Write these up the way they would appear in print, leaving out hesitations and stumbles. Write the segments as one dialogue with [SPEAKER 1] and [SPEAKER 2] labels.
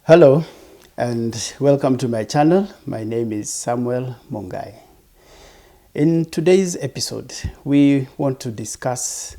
[SPEAKER 1] Hello and welcome to my channel. My name is Samuel Mongai. In today's episode, we want to discuss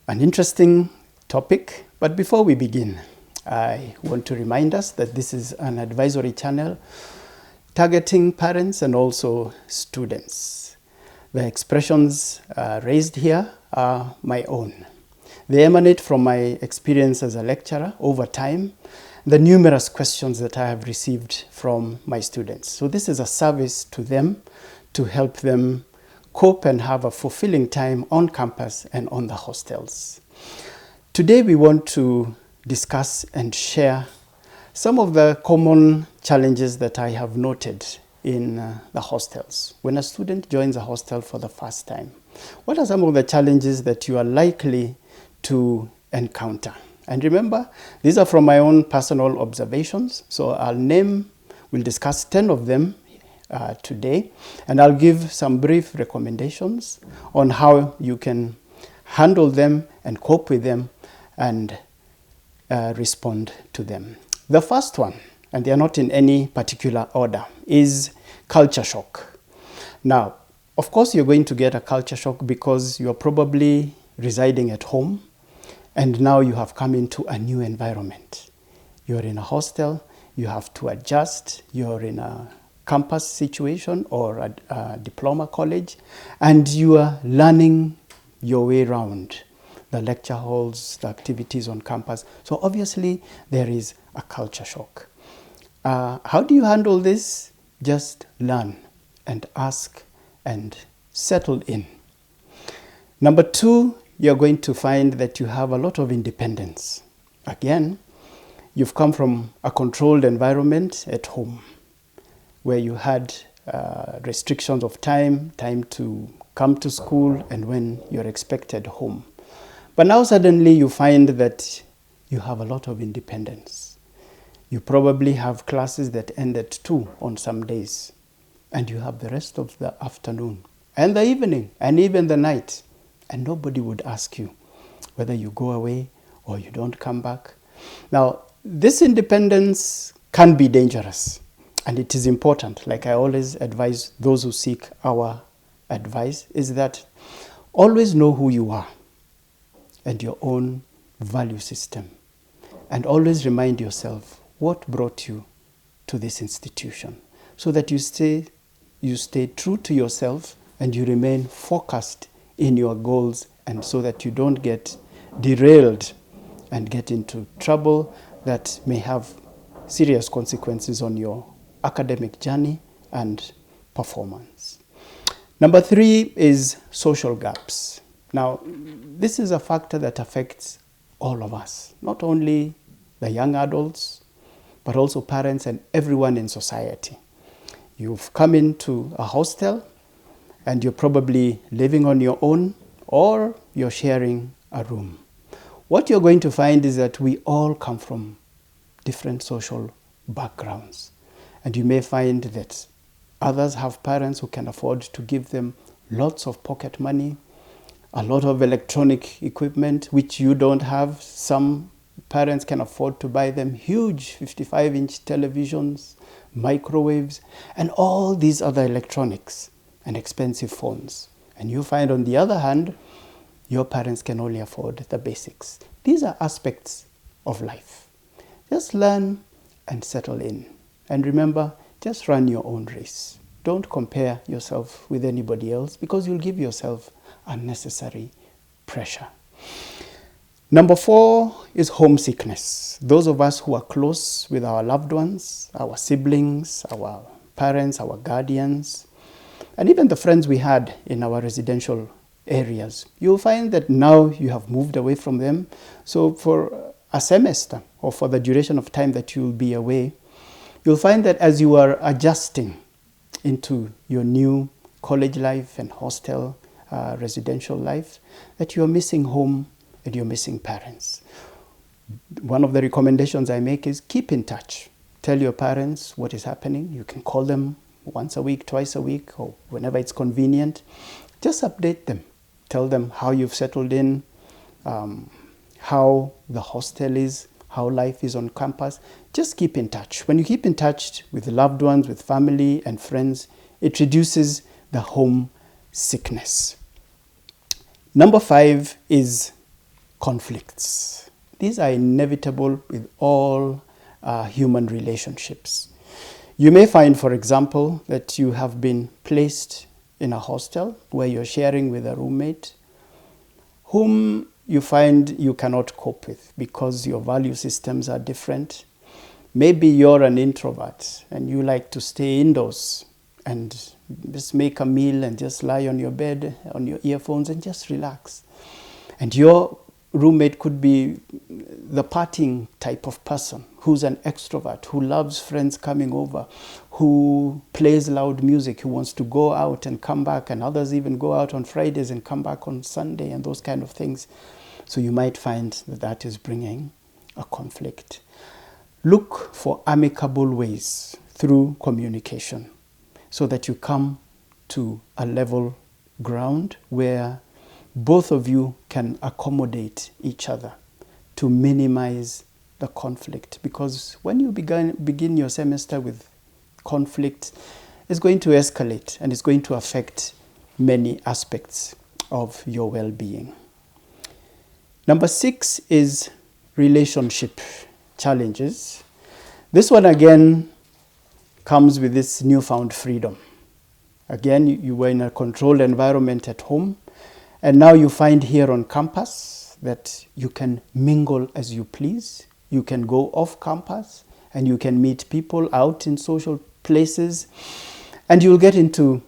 [SPEAKER 1] an interesting topic. But before we begin, I want to remind us that this is an advisory channel targeting parents and also students. The expressions raised here are my own. They emanate from my experience as a lecturer over time, the numerous questions that I have received from my students. So this is a service to them to help them cope and have a fulfilling time on campus and on the hostels. Today we want to discuss and share some of the common challenges that I have noted in the hostels. When a student joins a hostel for the first time, what are some of the challenges that you are likely to encounter? And remember, these are from my own personal observations. So we'll discuss 10 of them today, and I'll give some brief recommendations on how you can handle them and cope with them and respond to them. The first one, and they are not in any particular order, is culture shock. Now, of course, you're going to get a culture shock because you're probably residing at home, and now you have come into a new environment. You're in a hostel, you have to adjust, you're in a campus situation or a diploma college, and you are learning your way around the lecture halls, the activities on campus. So obviously there is a culture shock. How do you handle this? Just learn and ask and settle in. Number two, you're going to find that you have a lot of independence. Again, you've come from a controlled environment at home where you had restrictions of time to come to school and when you're expected home. But now suddenly you find that you have a lot of independence. You probably have classes that end at 2 on some days, and you have the rest of the afternoon and the evening and even the night. And nobody would ask you whether you go away or you don't come back. Now, this independence can be dangerous, and it is important. Like I always advise those who seek our advice, is that always know who you are and your own value system. And always remind yourself what brought you to this institution, so that you stay true to yourself and you remain focused in your goals, and so that you don't get derailed and get into trouble that may have serious consequences on your academic journey and performance. Number 3 is social gaps. Now, this is a factor that affects all of us, not only the young adults, but also parents and everyone in society. You've come into a hostel, and you're probably living on your own, or you're sharing a room. What you're going to find is that we all come from different social backgrounds. And you may find that others have parents who can afford to give them lots of pocket money, a lot of electronic equipment, which you don't have. Some parents can afford to buy them huge 55-inch televisions, microwaves, and all these other electronics and expensive phones. And you find, on the other hand, your parents can only afford the basics. These are aspects of life. Just learn and settle in. And remember, just run your own race. Don't compare yourself with anybody else, because you'll give yourself unnecessary pressure. Number 4 is homesickness. Those of us who are close with our loved ones, our siblings, our parents, our guardians, and even the friends we had in our residential areas, you'll find that now you have moved away from them. So for a semester, or for the duration of time that you'll be away, you'll find that as you are adjusting into your new college life and hostel residential life, that you're missing home and you're missing parents. One of the recommendations I make is keep in touch. Tell your parents what is happening. You can call them once a week, twice a week, or whenever it's convenient. Just update them. Tell them how you've settled in, how the hostel is, how life is on campus, just keep in touch. When you keep in touch with loved ones, with family and friends, it reduces the home sickness. Number 5 is conflicts. These are inevitable with all human relationships. You may find, for example, that you have been placed in a hostel where you're sharing with a roommate whom you find you cannot cope with because your value systems are different. Maybe you're an introvert and you like to stay indoors and just make a meal and just lie on your bed, on your earphones, and just relax. And your roommate could be the partying type of person who's an extrovert, who loves friends coming over, who plays loud music, who wants to go out and come back, and others even go out on Fridays and come back on Sunday and those kind of things. So you might find that that is bringing a conflict. Look for amicable ways through communication so that you come to a level ground where both of you can accommodate each other to minimize the conflict. Because when you begin your semester with conflict, it's going to escalate and it's going to affect many aspects of your well-being. Number 6 is relationship challenges. This one again comes with this newfound freedom. Again, you were in a controlled environment at home, and now you find here on campus that you can mingle as you please. You can go off campus and you can meet people out in social places, and you'll get into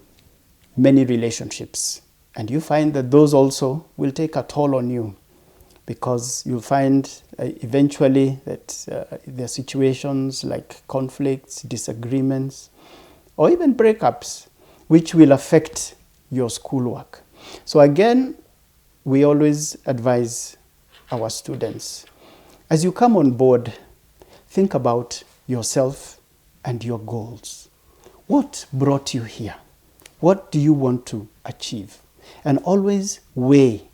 [SPEAKER 1] many relationships. And you find that those also will take a toll on you, because you'll find eventually that there are situations like conflicts, disagreements, or even breakups, which will affect your schoolwork. So again, we always advise our students, as you come on board, think about yourself and your goals. What brought you here? What do you want to achieve? And always weigh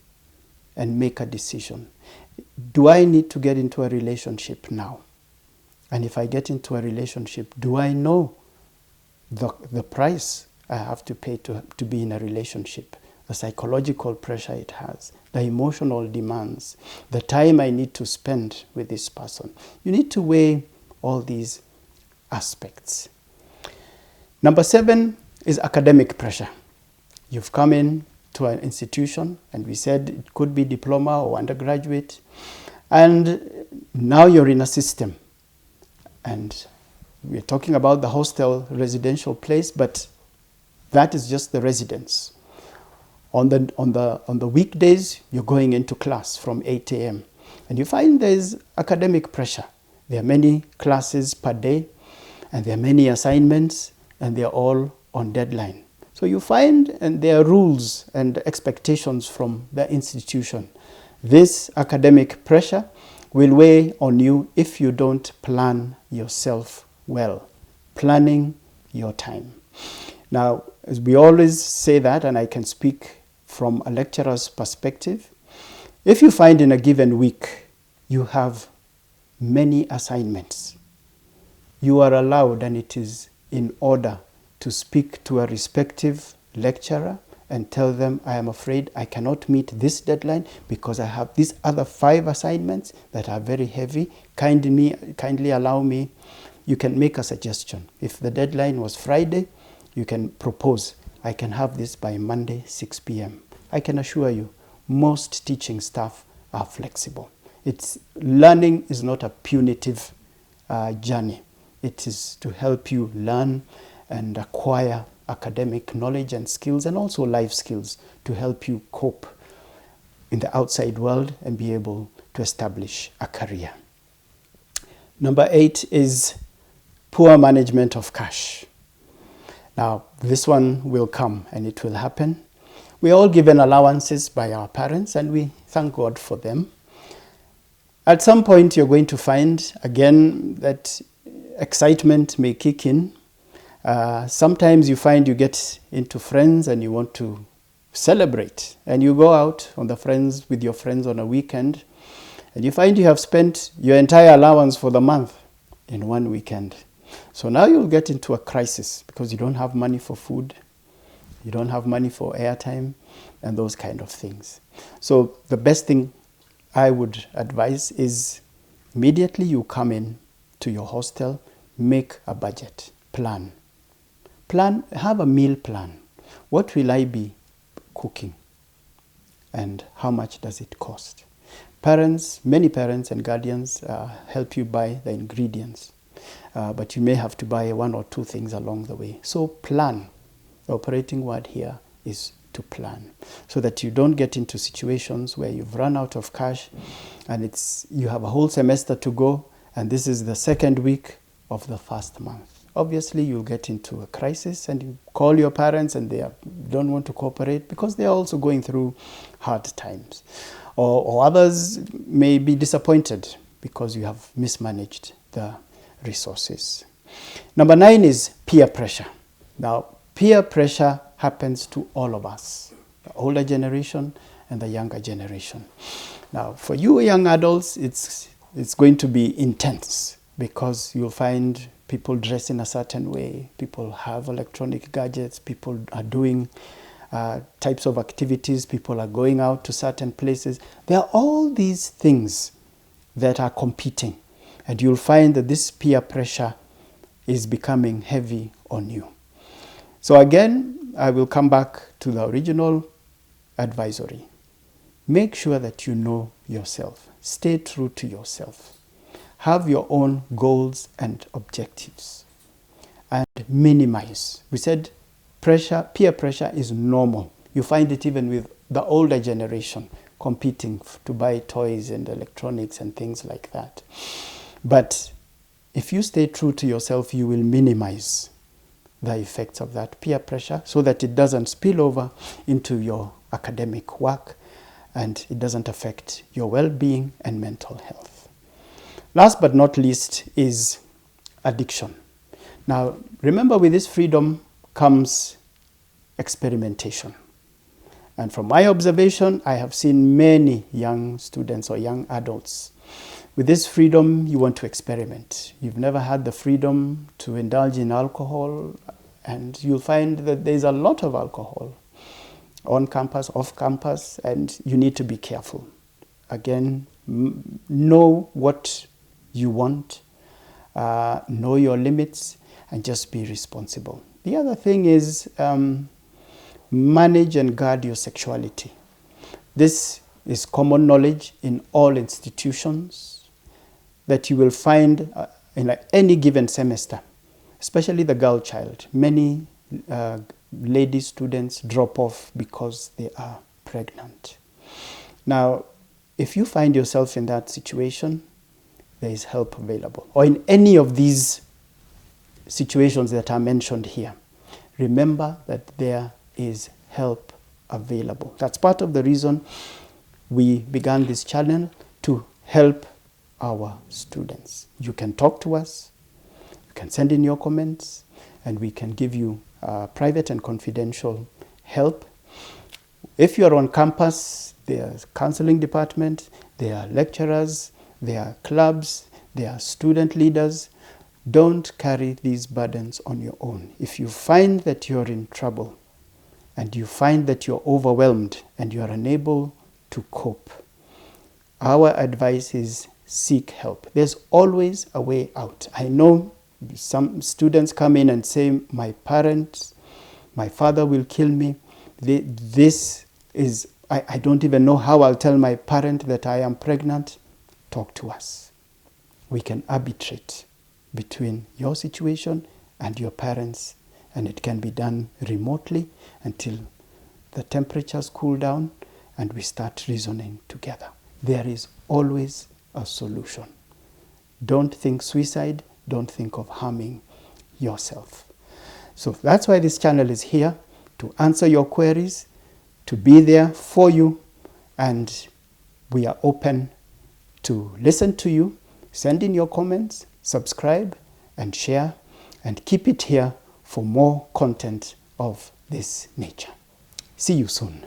[SPEAKER 1] and make a decision. Do I need to get into a relationship now? And if I get into a relationship, do I know the price I have to pay to be in a relationship? The psychological pressure it has, the emotional demands, the time I need to spend with this person. You need to weigh all these aspects. Number 7 is academic pressure. You've come in to an institution, and we said it could be diploma or undergraduate, and now you're in a system. And we're talking about the hostel residential place, but that is just the residence. On the weekdays, you're going into class from 8 a.m. and you find there's academic pressure. There are many classes per day, and there are many assignments, and they're all on deadline. So you find, and there are rules and expectations from the institution. This academic pressure will weigh on you if you don't plan yourself well, planning your time. Now, as we always say that, and I can speak from a lecturer's perspective, if you find in a given week you have many assignments, you are allowed, and it is in order, to speak to a respective lecturer and tell them, I am afraid I cannot meet this deadline because I have these other 5 assignments that are very heavy. Kindly allow me. You can make a suggestion. If the deadline was Friday, you can propose, I can have this by Monday, 6 p.m. I can assure you, most teaching staff are flexible. Learning is not a punitive journey. It is to help you learn and acquire academic knowledge and skills, and also life skills to help you cope in the outside world and be able to establish a career. Number 8 is poor management of cash. Now, this one will come and it will happen. We're all given allowances by our parents, and we thank God for them. At some point, you're going to find, again, that excitement may kick in. Sometimes you find you get into friends and you want to celebrate, and you go out with your friends on a weekend, And you find you have spent your entire allowance for the month in one weekend. So now you'll get into a crisis because you don't have money for food, you don't have money for airtime, and those kind of things. So the best thing I would advise is immediately you come in to your hostel, make a budget, plan. Have a meal plan. What will I be cooking? And how much does it cost? Many parents and guardians help you buy the ingredients, but you may have to buy one or two things along the way. So plan. The operating word here is to plan, so that you don't get into situations where you've run out of cash and you have a whole semester to go, and this is the second week of the first month. Obviously, you'll get into a crisis and you call your parents and they don't want to cooperate because they're also going through hard times. Or others may be disappointed because you have mismanaged the resources. Number 9 is peer pressure. Now, peer pressure happens to all of us, the older generation and the younger generation. Now, for you young adults, it's going to be intense because you'll find people dress in a certain way, people have electronic gadgets, people are doing types of activities, people are going out to certain places. There are all these things that are competing, and you'll find that this peer pressure is becoming heavy on you. So again, I will come back to the original advisory. Make sure that you know yourself. Stay true to yourself. Have your own goals and objectives. And minimize. We said peer pressure is normal. You find it even with the older generation competing to buy toys and electronics and things like that. But if you stay true to yourself, you will minimize the effects of that peer pressure so that it doesn't spill over into your academic work and it doesn't affect your well-being and mental health. Last but not least is addiction. Now, remember, with this freedom comes experimentation. And from my observation, I have seen many young students or young adults. With this freedom, you want to experiment. You've never had the freedom to indulge in alcohol, and you'll find that there's a lot of alcohol on campus, off campus, and you need to be careful. Again, know what you want, know your limits, and just be responsible. The other thing is manage and guard your sexuality. This is common knowledge in all institutions that you will find in any given semester, especially the girl child. Many lady students drop off because they are pregnant. Now, if you find yourself in that situation, there is help available. Or in any of these situations that are mentioned here, remember that there is help available. That's part of the reason we began this channel, to help our students. You can talk to us, you can send in your comments, and we can give you private and confidential help. If you're on campus, there's counseling department, there are lecturers, there are clubs, there are student leaders. Don't carry these burdens on your own. If you find that you're in trouble and you find that you're overwhelmed and you are unable to cope, our advice is seek help. There's always a way out. I know some students come in and say, my father will kill me. I don't even know how I'll tell my parent that I am pregnant. Talk to us. We can arbitrate between your situation and your parents, and it can be done remotely until the temperatures cool down and we start reasoning together. There is always a solution. Don't think suicide, don't think of harming yourself. So that's why this channel is here, to answer your queries, to be there for you, and we are open to listen to you. Send in your comments, subscribe and share, and keep it here for more content of this nature. See you soon.